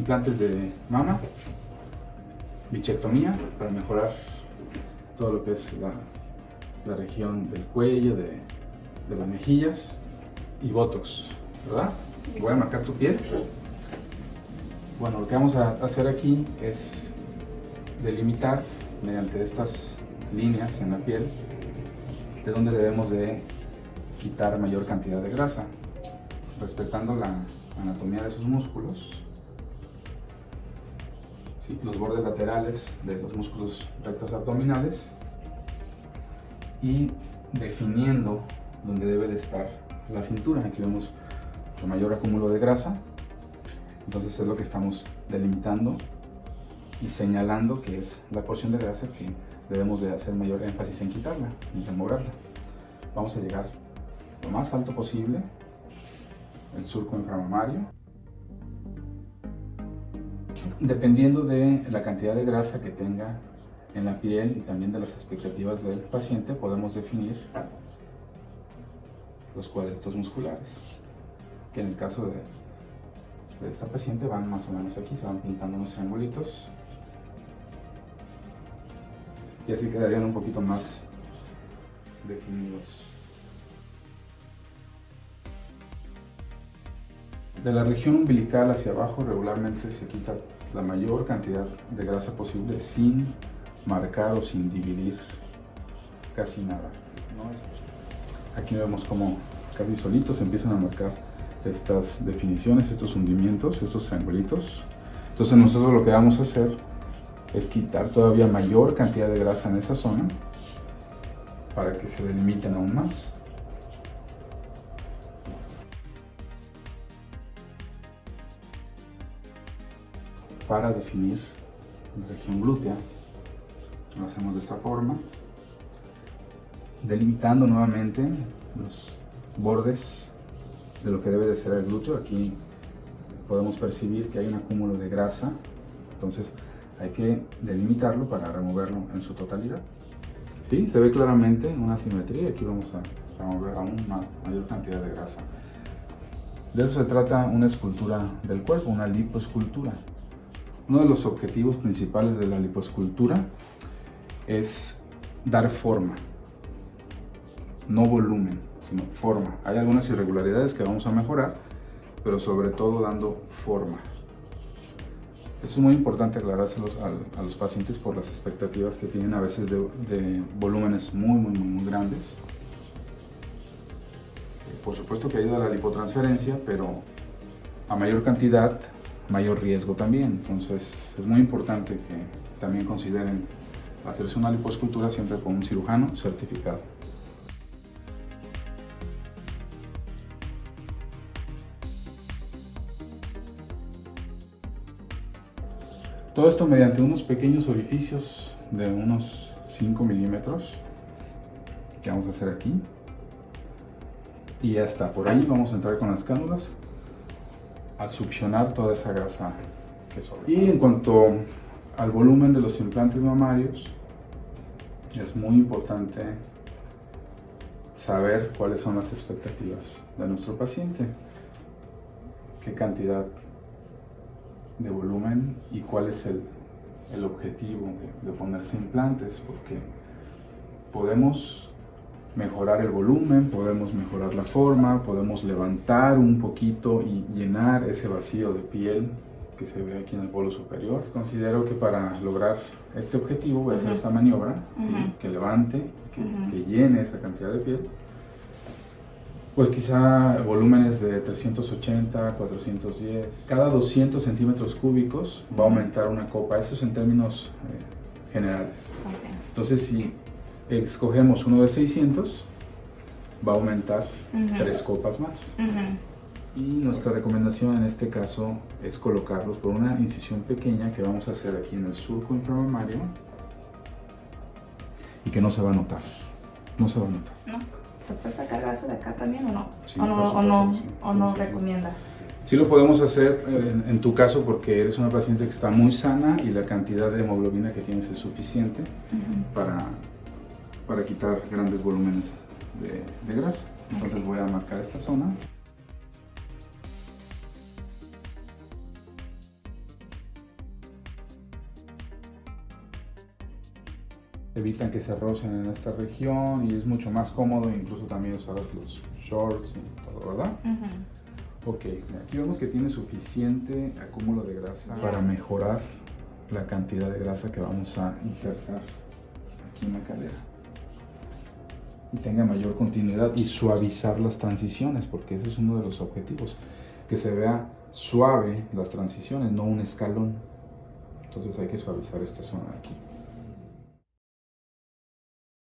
implantes de mama, bichectomía para mejorar todo lo que es la región del cuello, de las mejillas, y botox, ¿verdad? Voy a marcar tu piel. Bueno, lo que vamos a hacer aquí es delimitar mediante estas líneas en la piel de donde debemos de quitar mayor cantidad de grasa, respetando la anatomía de sus músculos, ¿sí? Los bordes laterales de los músculos rectos abdominales, y definiendo donde debe de estar la cintura. Aquí vemos el mayor acúmulo de grasa, entonces es lo que estamos delimitando y señalando que es la porción de grasa que debemos de hacer mayor énfasis en quitarla y removerla. Vamos a llegar lo más alto posible, el surco inframamario. Dependiendo de la cantidad de grasa que tenga en la piel y también de las expectativas del paciente, podemos definir los cuadritos musculares, que en el caso de esta paciente van más o menos aquí, se van pintando unos triangulitos y así quedarían un poquito más definidos. De la región umbilical hacia abajo regularmente se quita la mayor cantidad de grasa posible sin marcar o sin dividir casi nada, ¿no? Aquí vemos como casi solitos se empiezan a marcar estas definiciones, estos hundimientos, estos triangulitos. Entonces nosotros lo que vamos a hacer es quitar todavía mayor cantidad de grasa en esa zona para que se delimiten aún más. Para definir la región glútea, lo hacemos de esta forma, delimitando nuevamente los bordes de lo que debe de ser el glúteo. Aquí podemos percibir que hay un acúmulo de grasa, entonces hay que delimitarlo para removerlo en su totalidad. ¿Sí? Se ve claramente una simetría. Aquí vamos a remover aún una mayor cantidad de grasa. De eso se trata una escultura del cuerpo, una lipoescultura. Uno de los objetivos principales de la lipoescultura es dar forma, no volumen, sino forma. Hay algunas irregularidades que vamos a mejorar, pero sobre todo dando forma. Eso es muy importante aclarárselos a los pacientes por las expectativas que tienen a veces de volúmenes muy grandes. Por supuesto que ayuda a la lipotransferencia, pero a mayor cantidad, mayor riesgo también. Entonces es muy importante que también consideren hacerse una lipoescultura siempre con un cirujano certificado. Todo esto mediante unos pequeños orificios de unos 5 milímetros que vamos a hacer aquí, y hasta por ahí vamos a entrar con las cánulas a succionar toda esa grasa que sobra. Y en cuanto al volumen de los implantes mamarios, es muy importante saber cuáles son las expectativas de nuestro paciente, qué cantidad de volumen y cuál es el objetivo de ponerse implantes, porque podemos mejorar el volumen, podemos mejorar la forma, podemos levantar un poquito y llenar ese vacío de piel que se ve aquí en el polo superior. Considero que para lograr este objetivo voy a hacer esta maniobra, ¿sí? Que levante, que llene esa cantidad de piel. Pues quizá volúmenes de 380, 410. Cada 200 centímetros cúbicos va a aumentar una copa. Eso es en términos generales. Okay. Entonces, si escogemos uno de 600, va a aumentar 3 copas más. Y nuestra recomendación en este caso es colocarlos por una incisión pequeña que vamos a hacer aquí en el surco inframamario y que no se va a notar. No se va a notar. No. ¿Se puede sacar grasa de acá también o no? Sí, ¿O no recomienda? Sí lo podemos hacer en tu caso porque eres una paciente que está muy sana y la cantidad de hemoglobina que tienes es suficiente para quitar grandes volúmenes de grasa. Entonces voy a marcar esta zona. evitan que se rocen en esta región y es mucho más cómodo incluso también usar los shorts y todo, ¿verdad? Ok, aquí vemos que tiene suficiente acúmulo de grasa para mejorar la cantidad de grasa que vamos a injertar aquí en la cadera y tenga mayor continuidad y suavizar las transiciones, porque ese es uno de los objetivos, que se vea suave las transiciones, no un escalón. Entonces hay que suavizar esta zona de aquí.